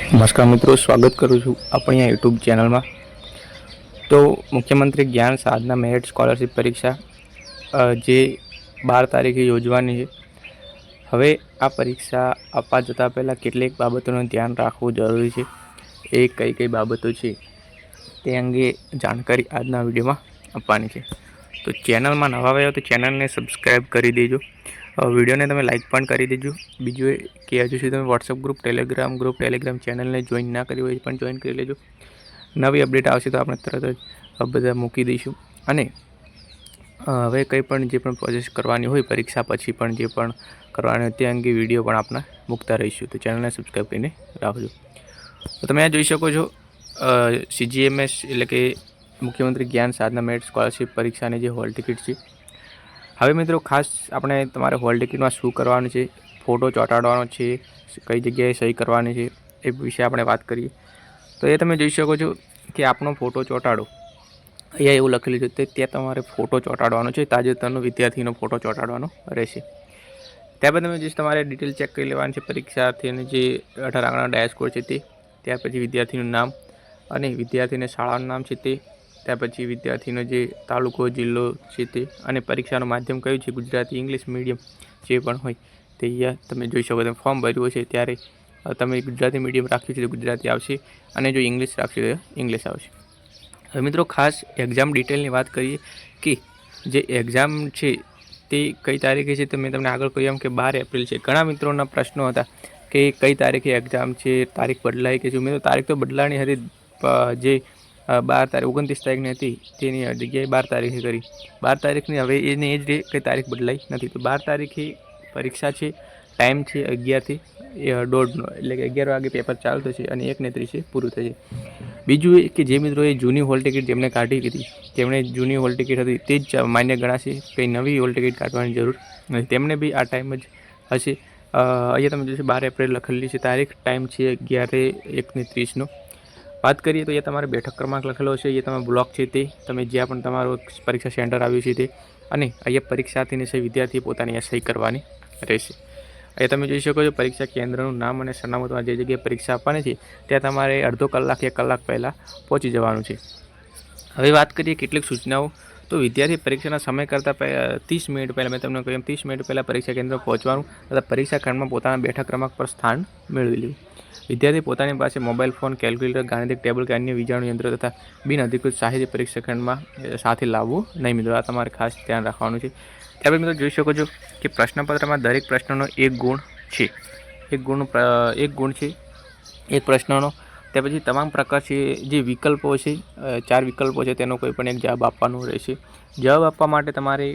નમસ્કાર મિત્રો, સ્વાગત કરું છું આપણી આ યુટ્યુબ ચેનલમાં। તો મુખ્યમંત્રી જ્ઞાન સાધના મેરિટ સ્કોલરશિપ પરીક્ષા જે 12 તારીખે યોજવાની છે। હવે આ પરીક્ષા આપવા જતાં પહેલાં કેટલીક બાબતોનું ધ્યાન રાખવું જરૂરી છે। એ કઈ કઈ બાબતો છે તે અંગે જાણકારી આજના વિડીયોમાં આપવાની છે। તો ચેનલમાં નવા આવ્યા તો ચેનલને સબસ્ક્રાઈબ કરી દેજો, વિડીયોને તમે લાઇક પણ કરી દેજો। બીજું એ કે હજુ સુધી તમે વોટ્સઅપ ગ્રુપ, ટેલિગ્રામ ચેનલને જોઈન ના કરી હોય પણ જોઈન કરી લેજો। નવી અપડેટ આવશે તો આપણે તરત જ બધા મૂકી દઈશું। અને હવે કંઈ પણ જે પણ પ્રોસેસ કરવાની હોય પરીક્ષા પછી પણ જે પણ કરવાની હોય તે અંગે વિડીયો પણ આપણે મૂકતા રહીશું, તો ચેનલને સબસ્ક્રાઈબ કરીને રાખજો। તો તમે આ જોઈ શકો છો CGMS એટલે કે મુખ્યમંત્રી જ્ઞાન સાધના મેરિટ સ્કોલરશિપ પરીક્ષાની જે હોલ ટિકિટ છે। હવે મિત્રો ખાસ આપણે તમારે હોલ ટિકિટમાં શું કરવાનું છે, ફોટો ચોંટાડવાનો છે, કઈ જગ્યાએ સહી કરવાની છે એ વિશે આપણે વાત કરીએ। તો એ તમે જોઈ શકો છો કે આપનો ફોટો ચોંટાડો, અહીંયા એવું લખેલું છે તે ત્યાં તમારે ફોટો ચોંટાડવાનો છે, તાજેતરનો વિદ્યાર્થીનો ફોટો ચોંટાડવાનો રહેશે। ત્યારબાદ તમે જે તમારે ડિટેલ ચેક કરી લેવાની છે પરીક્ષાર્થીને જે 18 આંકડાનો ડેશબોર્ડ છે તે, ત્યાર પછી વિદ્યાર્થીનું નામ અને વિદ્યાર્થીને શાળાનું નામ છે તે, ત્યાર પછી વિદ્યાર્થીનો જે તાલુકો જિલ્લો છે તે, અને પરીક્ષાનું માધ્યમ કયું છે, ગુજરાતી, ઇંગ્લિશ મીડિયમ જે પણ હોય તે અહીંયા તમે જોઈ શકો। તમે ફોર્મ ભર્યું હશે ત્યારે તમે ગુજરાતી મીડિયમ રાખ્યું છે તો ગુજરાતી આવશે, અને જો ઇંગ્લિશ રાખ્યું તો ઇંગ્લિશ આવશે। હવે મિત્રો ખાસ એક્ઝામ ડિટેલની વાત કરીએ કે જે એક્ઝામ છે તે કઈ તારીખે છે, તો મેં તમને આગળ કહ્યું એમ કે 12 એપ્રિલ છે। ઘણા મિત્રોના પ્રશ્નો હતા કે કઈ તારીખે એક્ઝામ છે, તારીખ બદલાઈ કે શું? મેં તો તારીખ તો બદલાની હતી, જે 12 તારીખ 29 તારીખની હતી તેની જગ્યાએ 12 તારીખે કરી। 12 તારીખની હવે એની એ જ રે કંઈ તારીખ બદલાઈ નથી, તો 12 તારીખે પરીક્ષા છે। ટાઈમ છે 11 થી 1:30, એટલે કે 11 વાગે પેપર ચાલુ થશે અને 1:30 પૂરું થશે। બીજું એ કે જે મિત્રોએ જૂની હોલ ટિકિટ જેમને કાઢી હતી, તેમણે જૂની હોલ ટિકિટ હતી તે જ માન્ય ગણાશે, કંઈ નવી હોલ ટિકિટ કાઢવાની જરૂર નથી, તેમને બી આ ટાઈમ જ હશે। અહીંયા તમે જોશો 12 એપ્રિલ લખેલી છે તારીખ, ટાઈમ છે 11:31। વાત કરીએ તો અહીંયા તમારે બેઠક ક્રમાંક લખેલો હશે, અહીંયા તમે બ્લોક છે તે, તમે જ્યાં પણ તમારું પરીક્ષા સેન્ટર આવ્યું છે તે, અને અહીંયા પરીક્ષાર્થીને સહી વિદ્યાર્થીએ પોતાની સહી કરવાની રહેશે। અહીંયા તમે જોઈ શકો છો પરીક્ષા કેન્દ્રનું નામ અને સરનામું, તમારે જે જગ્યાએ પરીક્ષા આપવાની છે ત્યાં તમારે અડધો કલાક કે કલાક પહેલાં પહોંચી જવાનું છે। હવે વાત કરીએ કેટલીક સૂચનાઓ, તો વિદ્યાર્થી પરીક્ષાના સમય કરતાં 30 મિનિટ પહેલાં, મેં તમને કહ્યું 30 મિનિટ પહેલાં પરીક્ષા કેન્દ્ર પહોંચવાનું તથા પરીક્ષા ખંડમાં પોતાના બેઠક ક્રમાંક પર સ્થાન મેળવી લેવું। વિદ્યાર્થી પોતાની પાસે મોબાઈલ ફોન, કેલ્ક્યુલેટર, ગાણિતિક ટેબલ કે અન્ય વીજાણુ યંત્ર તથા બિનઅધિકૃત સાહિત્ય પરીક્ષા ખંડમાં સાથે લાવવું નહીં મિત્રો, આ તમારે ખાસ ધ્યાન રાખવાનું છે। ત્યારબાદ મિત્રો જોઈ શકો છો કે પ્રશ્નપત્રમાં દરેક પ્રશ્નનો 1 ગુણ છે, 1 ગુણ છે એક પ્રશ્નનો। ત્યાર પછી તમામ પ્રકાર છે જે વિકલ્પો છે, 4 વિકલ્પો છે, તેનો કોઈ પણ એક જવાબ આપવાનો રહેશે। જવાબ આપવા માટે તમારે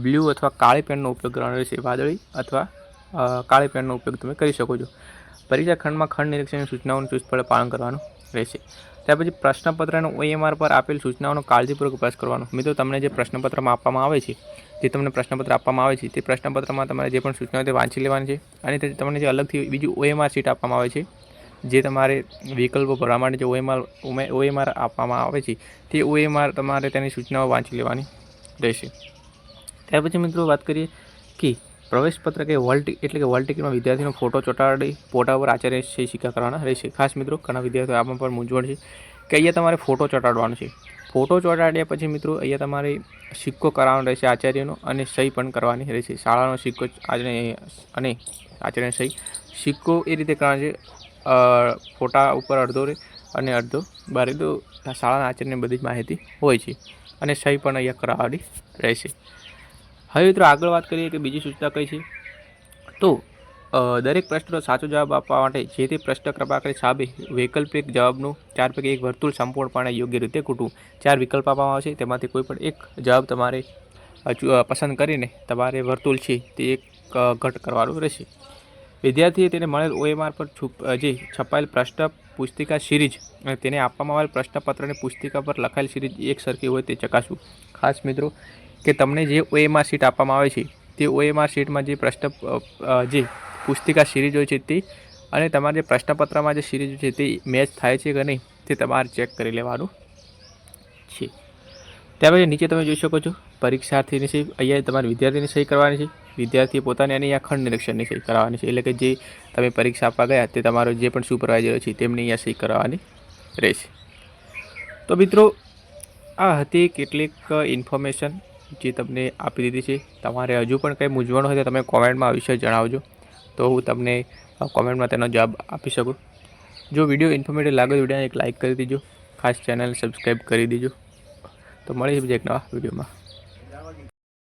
બ્લુ અથવા કાળી પેનનો ઉપયોગ કરવાનો રહેશે, વાદળી અથવા કાળી પેનનો ઉપયોગ તમે કરી શકો છો। પરીક્ષા ખંડમાં ખંડ નિરીક્ષણની સૂચનાઓનું ચુસ્તપણે પાલન કરવાનું રહેશે। ત્યાર પછી પ્રશ્નપત્રનો OMR પર આપેલ સૂચનાઓનો કાળજીપૂર્વક અભ્યાસ કરવાનો। મિત્રો તમને જે પ્રશ્નપત્રમાં આપવામાં આવે છે, જે તમને પ્રશ્નપત્ર આપવામાં આવે છે તે પ્રશ્નપત્રમાં તમારે જે પણ સૂચનાઓ તે વાંચી લેવાની છે, અને તે તમને જે અલગથી બીજું OMR શીટ આપવામાં આવે છે, જે તમારે વિકલ્પો ભરવા માટે જે OMR આપવામાં આવે છે તે OMR તમારે તેની સૂચનાઓ વાંચી લેવાની રહેશે। ત્યાર પછી મિત્રો વાત કરીએ કે પ્રવેશપત્ર કે એટલે કે હોલ ટિકિટમાં વિદ્યાર્થીનો ફોટો ચોંટાડી ફોટા પર આચાર્ય સહી સિક્કા કરવાના રહેશે। ખાસ મિત્રો ઘણા વિદ્યાર્થીઓ આમાં પણ મૂંઝવણ છે કે અહીંયા તમારે ફોટો ચોંટાડવાનો છે। ફોટો ચોંટાડ્યા પછી મિત્રો અહીંયા તમારે સિક્કો કરાવવાનો રહેશે આચાર્યનો, અને સહી પણ કરવાની રહેશે। શાળાનો સિક્કો અને આચાર્યની સહી, સિક્કો એ રીતે કરવાનો છે, ફોટા ઉપર અડધો રહે અને અડધો બહાર, તો શાળાના આચાર્યની બધી જ માહિતી હોય છે, અને સહી પણ અહીંયા કરાવવાની રહેશે। હવે મિત્રો આગળ વાત કરીએ કે બીજી સૂચના કઈ છે, તો દરેક પ્રશ્નનો સાચો જવાબ આપવા માટે જે તે પ્રશ્ન ક્રમાંક સામે વૈકલ્પિક જવાબનું 4 પૈકી 1 વર્તુળ સંપૂર્ણપણે યોગ્ય રીતે કૂટવું। 4 વિકલ્પ આપવામાં આવશે, તેમાંથી કોઈ પણ એક જવાબ તમારે પસંદ કરીને તમારે વર્તુળ છે તે એક ઘટ કરવાનું રહેશે। વિદ્યાર્થીએ તેને મળેલ OMR પર જે છપાયેલ પ્રશ્ન પુસ્તિકા સિરીઝ અને તેને આપવામાં આવેલ પ્રશ્નપત્રની પુસ્તિકા પર લખાયેલ સિરીઝ એક સરખી હોય તે ચકાસવું। ખાસ મિત્રો કે તમને જે OMR શીટ આપવામાં આવે છે તે OMR શીટમાં જે જે પુસ્તિકા સિરીઝ હોય છે તે, અને તમારે જે પ્રશ્નપત્રમાં જે સિરીઝ છે તે મેચ થાય છે કે નહીં તે તમારે ચેક કરી લેવાનું છે। ત્યાર પછી નીચે તમે જોઈ શકો છો પરીક્ષાર્થીની સહી. અહીંયા તમારે વિદ્યાર્થીની સહી કરવાની છે. વિદ્યાર્થીએ પોતાની અને અહીંયા ખંડ નિરીક્ષણની સહી કરાવવાની છે. એટલે કે જે તમે પરીક્ષા આપવા ગયા તે તમારો જે પણ સુપરવાઇઝર છે તેમની અહીંયા સહી કરાવવાની રહેશે. તો મિત્રો આ હતી કેટલીક ઇન્ફોર્મેશન જે તમને આપી દીધી છે. તમારે હજુ પણ કંઈ મૂંઝવણ હોય તો તમે કોમેન્ટમાં આ વિશે જણાવજો, તો હું તમને કોમેન્ટમાં તેનો જવાબ આપી શકું. જો વિડીયો ઇન્ફોર્મેટિવ લાગે તો વિડીયોને એક લાઇક કરી દેજો, ખાસ ચેનલ સબસ્ક્રાઈબ કરી દેજો. તો મળીશું બીજા એક નવા વિડીયોમાં.